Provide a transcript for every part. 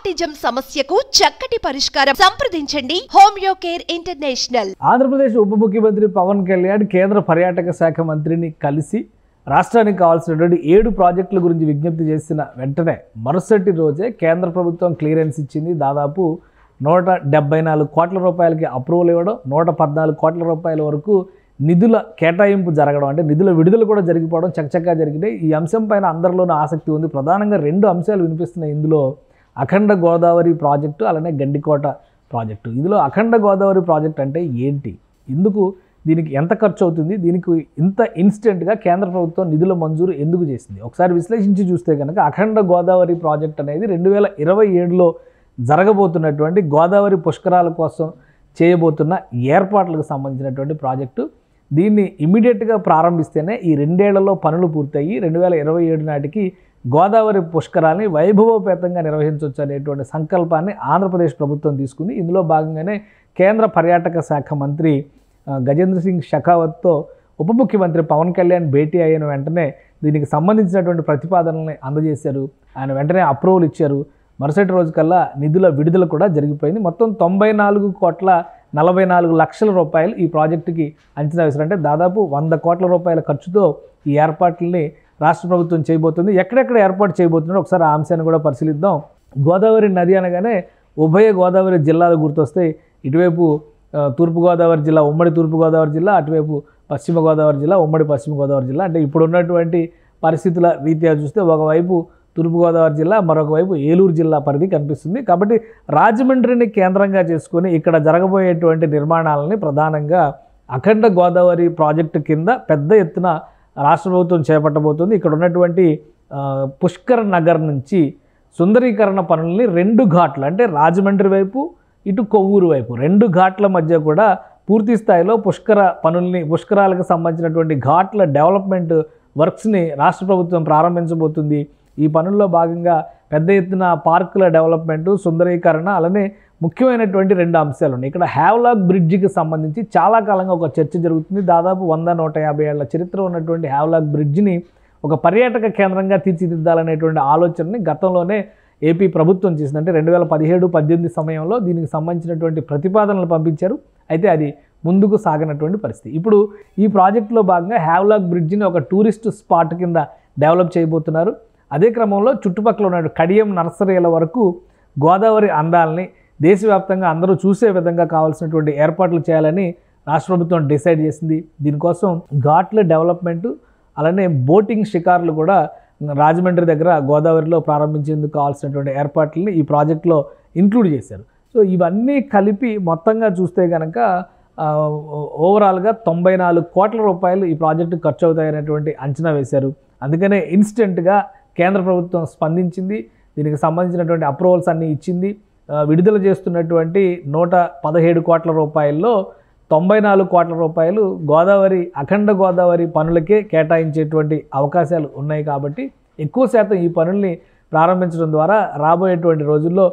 Autism సమస్యకు చక్కటి పరిష్కారం సంప్రదించండి హోమియో కేర్ ఇంటర్నేషనల్. ఆంధ్రప్రదేశ్ ఉప ముఖ్యమంత్రి పవన్ కళ్యాణ్ కేంద్ర పర్యాటక శాఖ మంత్రిని కలిసి రాష్ట్రానికి కావాల్సినటువంటి 7 ప్రాజెక్టుల గురించి విజ్ఞప్తి చేసిన వెంటనే మరుసటి రోజే కేంద్ర ప్రభుత్వం క్లియరెన్స్ ఇచ్చింది. దాదాపు 174 కోట్ల రూపాయలకి అప్రూవల్ ఇవ్వడం, 114 కోట్ల రూపాయల వరకు నిధుల కేటాయింపు జరగడం, అంటే నిధుల విడుదల కూడా జరిగిపోవడం చకచకా జరిగినాయి. ఈ అంశం పైన అందరిలోనూ ఆసక్తి ఉంది. ప్రధానంగా 2 అంశాలు వినిపిస్తున్నాయి ఇందులో. అఖండ గోదావరి ప్రాజెక్టు, అలానే గండికోట ప్రాజెక్టు. ఇందులో అఖండ గోదావరి ప్రాజెక్ట్ అంటే ఏంటి, ఎందుకు దీనికి ఎంత ఖర్చు అవుతుంది, దీనికి ఇంత ఇన్స్టెంట్గా కేంద్ర ప్రభుత్వం నిధుల మంజూరు ఎందుకు చేసింది, ఒకసారి విశ్లేషించి చూస్తే కనుక అఖండ గోదావరి ప్రాజెక్ట్ అనేది 2027లో జరగబోతున్నటువంటి గోదావరి పుష్కరాల కోసం చేయబోతున్న ఏర్పాట్లకు సంబంధించినటువంటి ప్రాజెక్టు. దీన్ని ఇమీడియట్గా ప్రారంభిస్తేనే ఈ 2 ఏళ్లలో పనులు పూర్తయ్యి 2027 నాటికి గోదావరి పుష్కరాల్ని వైభవోపేతంగా నిర్వహించవచ్చు అనేటువంటి సంకల్పాన్ని ఆంధ్రప్రదేశ్ ప్రభుత్వం తీసుకుంది. ఇందులో భాగంగానే కేంద్ర పర్యాటక శాఖ మంత్రి గజేంద్ర సింగ్ షెకావత్తో ఉప ముఖ్యమంత్రి పవన్ కళ్యాణ్ భేటీ అయిన వెంటనే దీనికి సంబంధించినటువంటి ప్రతిపాదనల్ని అందజేశారు. ఆయన వెంటనే అప్రూవల్ ఇచ్చారు. మరుసటి రోజు కల్లా నిధుల విడుదల కూడా జరిగిపోయింది. మొత్తం 94,44,00,000 రూపాయలు ఈ ప్రాజెక్టుకి అంచనా వేశారు. అంటే దాదాపు 100 కోట్ల రూపాయల ఖర్చుతో ఈ ఏర్పాట్లని రాష్ట్ర ప్రభుత్వం చేయబోతుంది. ఎక్కడెక్కడ ఏర్పాటు చేయబోతున్నారో ఒకసారి ఆ అంశాన్ని కూడా పరిశీలిద్దాం. గోదావరి నది అనగానే ఉభయ గోదావరి జిల్లాలు గుర్తొస్తాయి. ఇటువైపు తూర్పుగోదావరి జిల్లా, ఉమ్మడి తూర్పుగోదావరి జిల్లా, అటువైపు పశ్చిమ గోదావరి జిల్లా, ఉమ్మడి పశ్చిమ గోదావరి జిల్లా. అంటే ఇప్పుడు ఉన్నటువంటి పరిస్థితుల రీత్యా చూస్తే ఒకవైపు తూర్పుగోదావరి జిల్లా, మరొక వైపు ఏలూరు జిల్లా పరిధి కనిపిస్తుంది. కాబట్టి రాజమండ్రిని కేంద్రంగా చేసుకొని ఇక్కడ జరగబోయేటువంటి నిర్మాణాలని ప్రధానంగా అఖండ గోదావరి ప్రాజెక్టు కింద పెద్ద ఎత్తున రాష్ట్ర ప్రభుత్వం చేపట్టబోతుంది. ఇక్కడ ఉన్నటువంటి పుష్కర్ నగర్ నుంచి సుందరీకరణ పనుల్ని 2 ఘాట్లు, అంటే రాజమండ్రి వైపు ఇటు కొవ్వూరు వైపు 2 ఘాట్ల మధ్య కూడా పూర్తి స్థాయిలో పుష్కరాలకు సంబంధించినటువంటి ఘాట్ల డెవలప్మెంట్ వర్క్స్ని రాష్ట్ర ప్రభుత్వం ప్రారంభించబోతుంది. ఈ పనుల్లో భాగంగా పెద్ద ఎత్తున పార్కుల డెవలప్మెంటు, సుందరీకరణ, అలానే ముఖ్యమైనటువంటి 2 అంశాలు ఉన్నాయి. ఇక్కడ హ్యావ్లాక్ బ్రిడ్జికి సంబంధించి చాలా కాలంగా ఒక చర్చ జరుగుతుంది. దాదాపు 100-150 ఏళ్ల చరిత్ర ఉన్నటువంటి హ్యావ్లాక్ బ్రిడ్జిని ఒక పర్యాటక కేంద్రంగా తీర్చిదిద్దాలనేటువంటి ఆలోచనని గతంలోనే ఏపీ ప్రభుత్వం చేసింది. అంటే 2017-18 సమయంలో దీనికి సంబంధించినటువంటి ప్రతిపాదనలు పంపించారు. అయితే అది ముందుకు సాగినటువంటి పరిస్థితి. ఇప్పుడు ఈ ప్రాజెక్టులో భాగంగా హ్యావ్లాక్ బ్రిడ్జిని ఒక టూరిస్ట్ స్పాట్ కింద డెవలప్ చేయబోతున్నారు. అదే క్రమంలో చుట్టుపక్కల ఉన్న కడియం నర్సరీల వరకు గోదావరి అందాలని దేశవ్యాప్తంగా అందరూ చూసే విధంగా కావాల్సినటువంటి ఏర్పాట్లు చేయాలని రాష్ట్ర ప్రభుత్వం డిసైడ్ చేసింది. దీనికోసం ఘాట్ల డెవలప్మెంటు, అలానే బోటింగ్ షికార్లు కూడా రాజమండ్రి దగ్గర గోదావరిలో ప్రారంభించేందుకు కావాల్సినటువంటి ఏర్పాట్లని ఈ ప్రాజెక్టులో ఇంక్లూడ్ చేశారు. సో ఇవన్నీ కలిపి మొత్తంగా చూస్తే కనుక ఓవరాల్గా 94 కోట్ల రూపాయలు ఈ ప్రాజెక్టు ఖర్చు అవుతాయనేటువంటి అంచనా వేశారు. అందుకనే ఇన్స్టెంట్గా కేంద్ర ప్రభుత్వం స్పందించింది. దీనికి సంబంధించినటువంటి అప్రూవల్స్ అన్నీ ఇచ్చింది. విడుదల చేస్తున్నటువంటి 117 కోట్ల రూపాయల్లో 94 కోట్ల రూపాయలు గోదావరి, అఖండ గోదావరి పనులకే కేటాయించేటువంటి అవకాశాలు ఉన్నాయి. కాబట్టి ఎక్కువ శాతం ఈ పనుల్ని ప్రారంభించడం ద్వారా రాబోయేటువంటి రోజుల్లో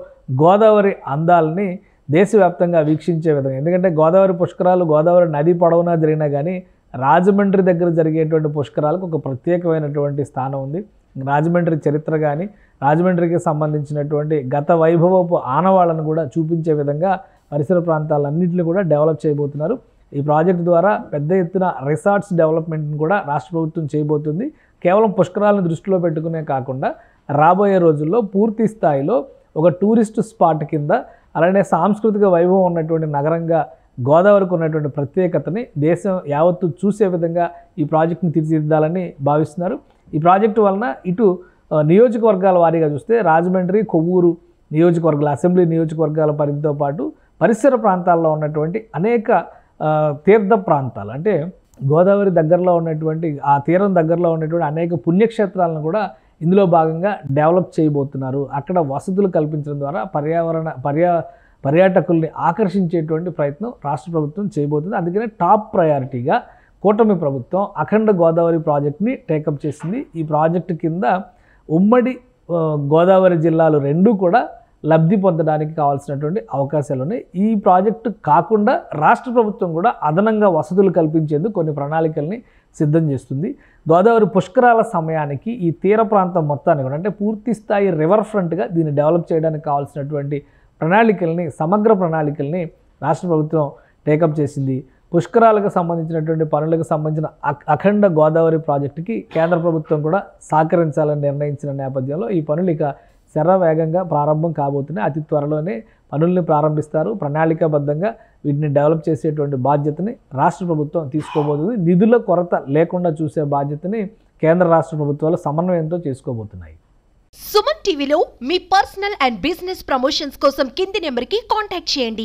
గోదావరి అందాలని దేశవ్యాప్తంగా వీక్షించే విధంగా, ఎందుకంటే గోదావరి పుష్కరాలు గోదావరి నది పొడవునా జరిగినా కానీ రాజమండ్రి దగ్గర జరిగేటువంటి పుష్కరాలకు ఒక ప్రత్యేకమైనటువంటి స్థానం ఉంది. రాజమండ్రి చరిత్ర కానీ, రాజమండ్రికి సంబంధించినటువంటి గత వైభవపు ఆనవాళ్ళను కూడా చూపించే విధంగా పరిసర ప్రాంతాలన్నింటినీ కూడా డెవలప్ చేయబోతున్నారు. ఈ ప్రాజెక్టు ద్వారా పెద్ద ఎత్తున రిసార్ట్స్ డెవలప్మెంట్ని కూడా రాష్ట్ర ప్రభుత్వం చేయబోతుంది. కేవలం పుష్కరాలను దృష్టిలో పెట్టుకునే కాకుండా రాబోయే రోజుల్లో పూర్తి స్థాయిలో ఒక టూరిస్ట్ స్పాట్ కింద, అలానే సాంస్కృతిక వైభవం ఉన్నటువంటి నగరంగా గోదావరికి ఉన్నటువంటి ప్రత్యేకతని దేశం యావత్తు చూసే విధంగా ఈ ప్రాజెక్టుని తీర్చిదిద్దాలని భావిస్తున్నారు. ఈ ప్రాజెక్టు వలన ఇటు నియోజకవర్గాల వారీగా చూస్తే రాజమండ్రి, కొవ్వూరు నియోజకవర్గాల, అసెంబ్లీ నియోజకవర్గాల పరిధితో పాటు పరిసర ప్రాంతాల్లో ఉన్నటువంటి అనేక తీర్థ ప్రాంతాలు, అంటే గోదావరి దగ్గరలో ఉన్నటువంటి ఆ తీరం దగ్గరలో ఉన్నటువంటి అనేక పుణ్యక్షేత్రాలను కూడా ఇందులో భాగంగా డెవలప్ చేయబోతున్నారు. అక్కడ వసతులు కల్పించడం ద్వారా పర్యాటకుల్ని ఆకర్షించేటువంటి ప్రయత్నం రాష్ట్ర ప్రభుత్వం చేయబోతుంది. అందుకనే టాప్ ప్రయారిటీగా కూటమి ప్రభుత్వం అఖండ గోదావరి ప్రాజెక్ట్ని టేకప్ చేసింది. ఈ ప్రాజెక్టు కింద ఉమ్మడి గోదావరి జిల్లాలు 2 కూడా లబ్ధి పొందడానికి కావాల్సినటువంటి అవకాశాలు ఉన్నాయి. ఈ ప్రాజెక్టు కాకుండా రాష్ట్ర ప్రభుత్వం కూడా అదనంగా వసతులు కల్పించేందుకు కొన్ని ప్రణాళికల్ని సిద్ధం చేస్తుంది. గోదావరి పుష్కరాల సమయానికి ఈ తీర ప్రాంతం మొత్తాన్ని కూడా అంటే పూర్తి స్థాయి రివర్ ఫ్రంట్గా దీన్ని డెవలప్ చేయడానికి కావాల్సినటువంటి ప్రణాళికల్ని, సమగ్ర ప్రణాళికల్ని రాష్ట్ర ప్రభుత్వం టేకప్ చేసింది. పుష్కరాలకు సంబంధించినటువంటి పనులకు సంబంధించిన అఖండ గోదావరి ప్రాజెక్టుకి కేంద్ర ప్రభుత్వం కూడా సహకరించాలని నిర్ణయించిన నేపథ్యంలో ఈ పనులు ఇక శరవేగంగా ప్రారంభం కాబోతున్నాయి. అతి త్వరలోనే పనుల్ని ప్రారంభిస్తారు. ప్రణాళికాబద్ధంగా వీటిని డెవలప్ చేసేటువంటి బాధ్యతని రాష్ట్ర ప్రభుత్వం తీసుకోబోతుంది. నిధుల కొరత లేకుండా చూసే బాధ్యతని కేంద్ర రాష్ట్ర ప్రభుత్వాలు సమన్వయంతో చేసుకోబోతున్నాయి. సుమన్ టీవీలో మీ పర్సనల్ అండ్ బిజినెస్ ప్రమోషన్స్ కోసం కింది నెంబర్కి కాంటాక్ట్ చేయండి.